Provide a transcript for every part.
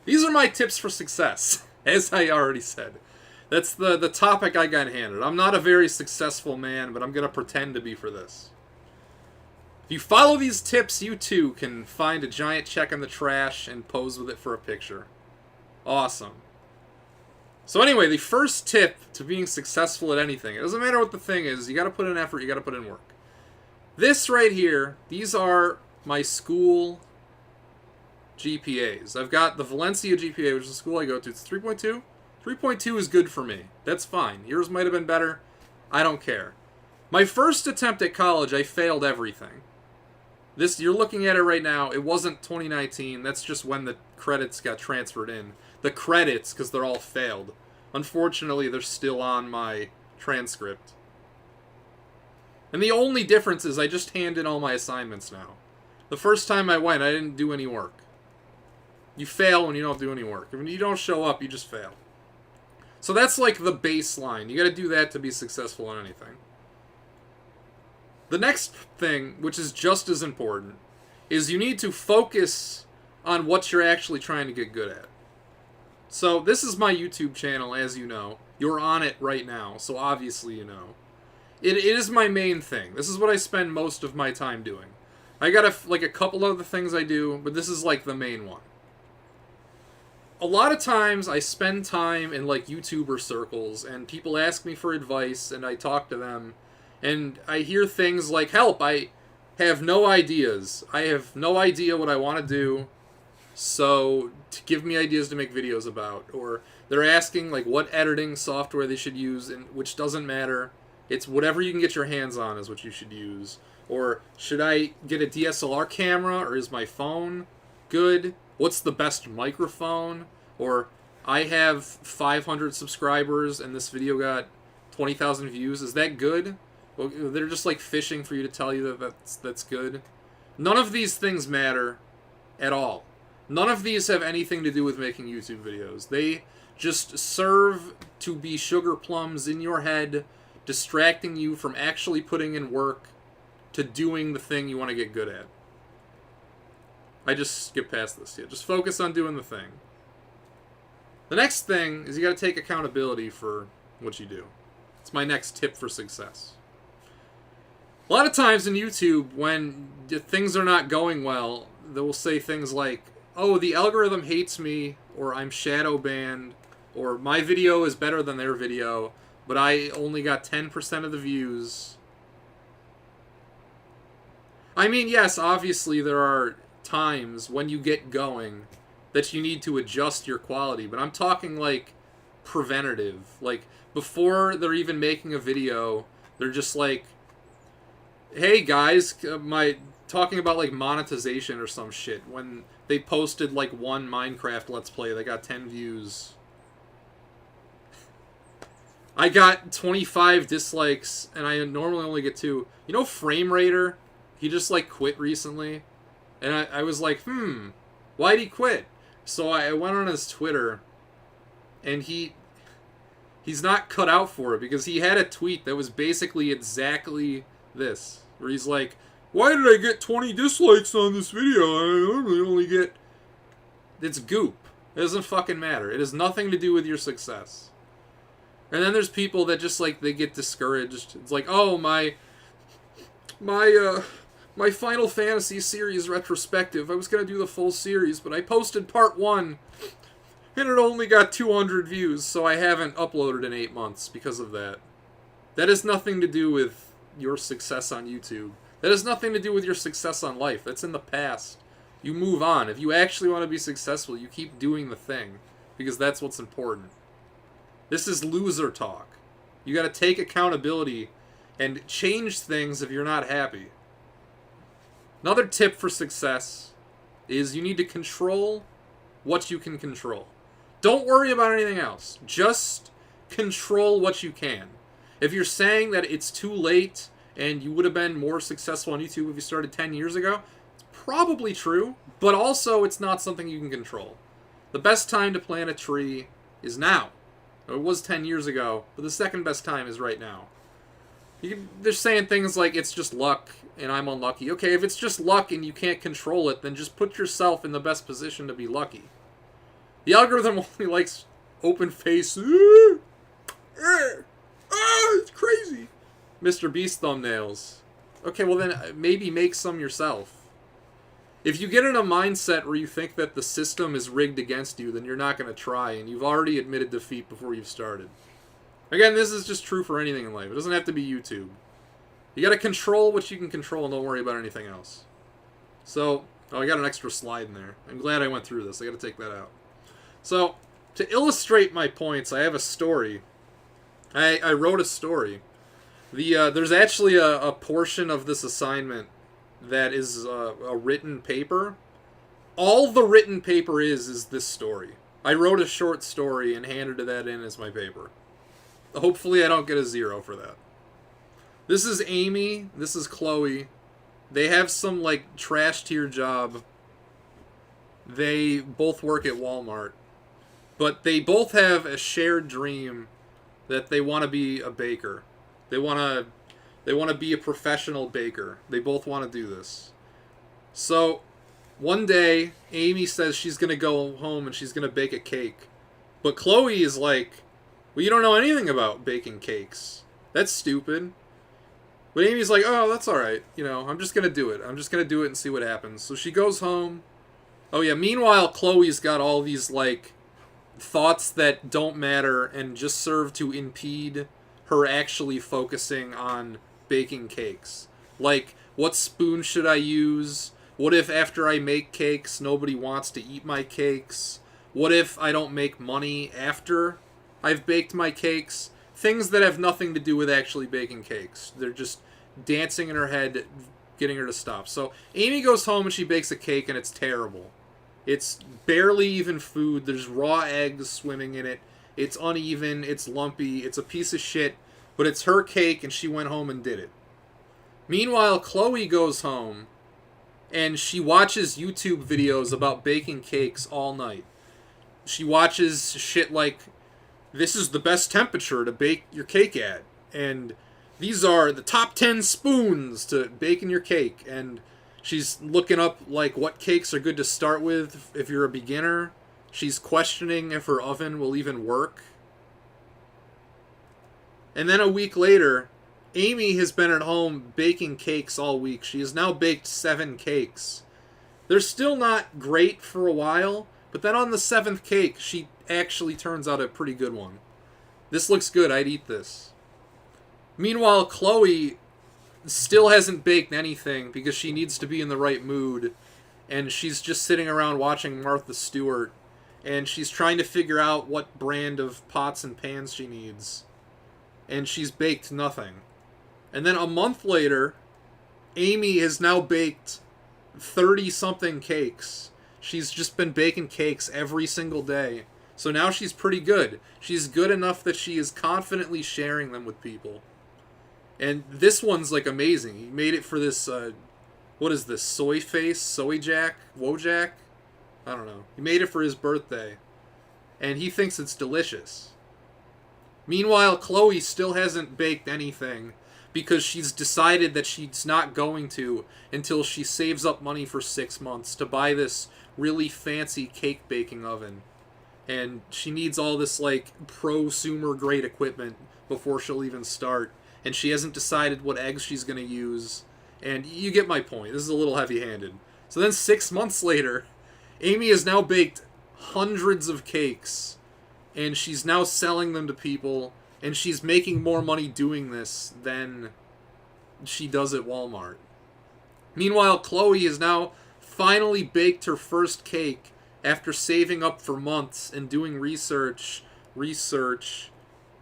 These are my tips for success, as I already said. That's the topic I got handed. I'm not a very successful man, but I'm going to pretend to be for this. If you follow these tips, you too can find a giant check in the trash and pose with it for a picture. Awesome. So anyway, the first tip to being successful at anything, it doesn't matter what the thing is, you got to put in effort, you got to put in work. This right here, these are my school GPAs. I've got the Valencia GPA, which is the school I go to. It's 3.2. 3.2 is good for me. That's fine. Yours might have been better. I don't care. My first attempt at college, I failed everything. This, you're looking at it right now, it wasn't 2019. That's just when the credits got transferred in. The credits, because they're all failed. Unfortunately, they're still on my transcript. And the only difference is I just hand in all my assignments now. The first time I went, I didn't do any work. You fail when you don't do any work. When you don't show up, you just fail. So that's like the baseline. You got to do that to be successful in anything. The next thing, which is just as important, is you need to focus on what you're actually trying to get good at. So this is my YouTube channel, as you know. You're on it right now, so obviously you know. It is my main thing. This is what I spend most of my time doing. I got a couple other things I do, but this is like the main one. A lot of times I spend time in like YouTuber circles and people ask me for advice and I talk to them and I hear things like, help, I have no ideas. I have no idea what I want to do, so to give me ideas to make videos about. Or they're asking like what editing software they should use, and which doesn't matter. It's whatever you can get your hands on is what you should use. Or should I get a DSLR camera, or is my phone good? What's the best microphone? Or I have 500 subscribers and this video got 20,000 views. Is that good? Well, they're just like fishing for you to tell you that that's good. None of these things matter at all. None of these have anything to do with making YouTube videos. They just serve to be sugar plums in your head, distracting you from actually putting in work to doing the thing you want to get good at. I just skipped past this yet. Just focus on doing the thing. The next thing is you got to take accountability for what you do. It's my next tip for success. A lot of times in YouTube, when things are not going well, they will say things like, oh, the algorithm hates me, or I'm shadow banned, or my video is better than their video, but I only got 10% of the views. I mean, yes, obviously there are times when you get going that you need to adjust your quality, but I'm talking like preventative. Like before they're even making a video, they're just like, hey guys, talking about like monetization or some shit. When they posted like one Minecraft Let's Play, they got 10 views. I got 25 dislikes, and I normally only get 2. You know Frame Rater? He just like quit recently. And I was like, why'd he quit? So I went on his Twitter, and he's not cut out for it, because he had a tweet that was basically exactly this, where he's like, why did I get 20 dislikes on this video? I normally only get... It's goop. It doesn't fucking matter. It has nothing to do with your success. And then there's people that just like, they get discouraged. It's like, oh, my Final Fantasy series retrospective. I was going to do the full series, but I posted part 1, and it only got 200 views, so I haven't uploaded in 8 months because of that. That has nothing to do with your success on YouTube. That has nothing to do with your success on life. That's in the past. You move on. If you actually want to be successful, you keep doing the thing, because that's what's important. This is loser talk. You got to take accountability and change things if you're not happy. Another tip for success is you need to control what you can control. Don't worry about anything else. Just control what you can. If you're saying that it's too late and you would have been more successful on YouTube if you started 10 years ago, it's probably true, but also it's not something you can control. The best time to plant a tree is now. It was 10 years ago, but the second best time is right now. They're saying things like, it's just luck, and I'm unlucky. Okay, if it's just luck and you can't control it, then just put yourself in the best position to be lucky. The algorithm only likes open face. It's crazy. Mr. Beast thumbnails. Okay, well then maybe make some yourself. If you get in a mindset where you think that the system is rigged against you, then you're not going to try, and you've already admitted defeat before you've started. Again, this is just true for anything in life. It doesn't have to be YouTube. You got to control what you can control and don't worry about anything else. So, oh, I got an extra slide in there. I'm glad I went through this. I got to take that out. So, to illustrate my points, I have a story. I wrote a story. There's actually a portion of this assignment that is a written paper. All the written paper is this story. I wrote a short story and handed that in as my paper. Hopefully I don't get a 0 for that. This is Amy. This is Chloe. They have some, like, trash tier job. They both work at Walmart. But they both have a shared dream that they want to be a baker. They want to be a professional baker. They both want to do this. So, one day, Amy says she's going to go home and she's going to bake a cake. But Chloe is like, well, you don't know anything about baking cakes. That's stupid. But Amy's like, oh, that's alright. You know, I'm just going to do it. I'm just going to do it and see what happens. So she goes home. Oh, yeah, meanwhile, Chloe's got all these, like, thoughts that don't matter and just serve to impede her actually focusing on baking cakes. Like, what spoon should I use? What if after I make cakes, nobody wants to eat my cakes? What if I don't make money after I've baked my cakes? Things that have nothing to do with actually baking cakes. They're just dancing in her head, getting her to stop. So Amy goes home and she bakes a cake and it's terrible. It's barely even food. There's raw eggs swimming in it. It's uneven. It's lumpy. It's a piece of shit. But it's her cake and she went home and did it. Meanwhile, Chloe goes home and she watches YouTube videos about baking cakes all night. She watches shit like, this is the best temperature to bake your cake at. And these are the top 10 spoons to bake in your cake. And she's looking up, like, what cakes are good to start with if you're a beginner. She's questioning if her oven will even work. And then a week later, Amy has been at home baking cakes all week. She has now baked 7 cakes. They're still not great for a while, but then on the 7th cake, she actually turns out a pretty good one. This looks good. I'd eat this. Meanwhile, Chloe still hasn't baked anything because she needs to be in the right mood, and she's just sitting around watching Martha Stewart, and she's trying to figure out what brand of pots and pans she needs, and she's baked nothing. And then a month later, Amy has now baked 30-something cakes. She's just been baking cakes every single day. So now she's pretty good. She's good enough that she is confidently sharing them with people. And this one's, like, amazing. He made it for this, what is this, Soy Face? Soy Jack? Wojak? I don't know. He made it for his birthday. And he thinks it's delicious. Meanwhile, Chloe still hasn't baked anything because she's decided that she's not going to until she saves up money for 6 months to buy this really fancy cake baking oven. And she needs all this, like, prosumer-grade equipment before she'll even start. And she hasn't decided what eggs she's going to use. And you get my point. This is a little heavy-handed. So then 6 months later, Amy has now baked hundreds of cakes. And she's now selling them to people. And she's making more money doing this than she does at Walmart. Meanwhile, Chloe has now finally baked her first cake after saving up for months and doing research,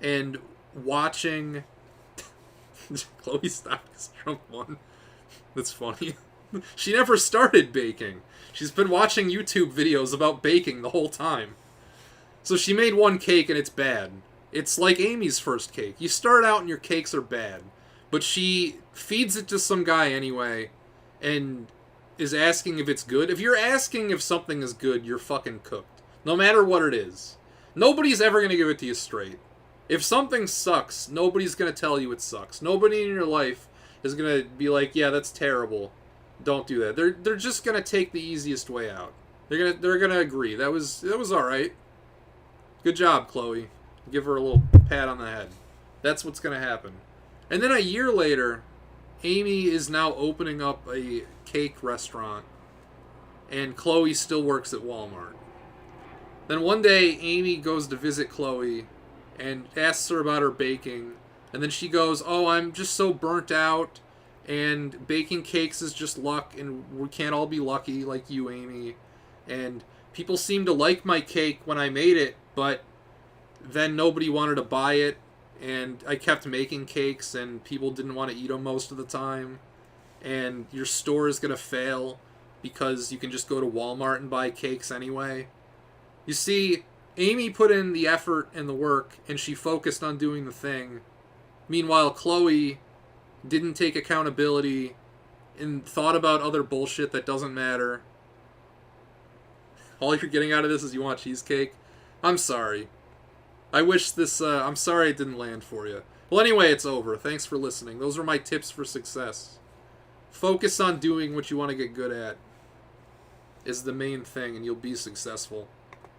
and watching... Chloe stopped Trump won. That's funny. She never started baking. She's been watching YouTube videos about baking the whole time. So she made one cake and it's bad. It's like Amy's first cake. You start out and your cakes are bad. But she feeds it to some guy anyway and is asking if it's good. If you're asking if something is good, you're fucking cooked. No matter what it is. Nobody's ever going to give it to you straight. If something sucks, nobody's going to tell you it sucks. Nobody in your life is going to be like, yeah, that's terrible. Don't do that. They're just going to take the easiest way out. They're gonna agree. That was all right. Good job, Chloe. Give her a little pat on the head. That's what's gonna happen. And then a year later, Amy is now opening up a cake restaurant, and Chloe still works at Walmart. Then one day, Amy goes to visit Chloe and asks her about her baking, and then she goes, "Oh, I'm just so burnt out, and baking cakes is just luck, and we can't all be lucky like you, Amy. And people seem to like my cake when I made it, but then nobody wanted to buy it, and I kept making cakes, and people didn't want to eat them most of the time. And your store is going to fail because you can just go to Walmart and buy cakes anyway." You see, Amy put in the effort and the work, and she focused on doing the thing. Meanwhile, Chloe didn't take accountability and thought about other bullshit that doesn't matter. All you're getting out of this is you want cheesecake? I'm sorry. I'm sorry it didn't land for you. Well, anyway, it's over. Thanks for listening. Those are my tips for success. Focus on doing what you want to get good at is the main thing, and you'll be successful.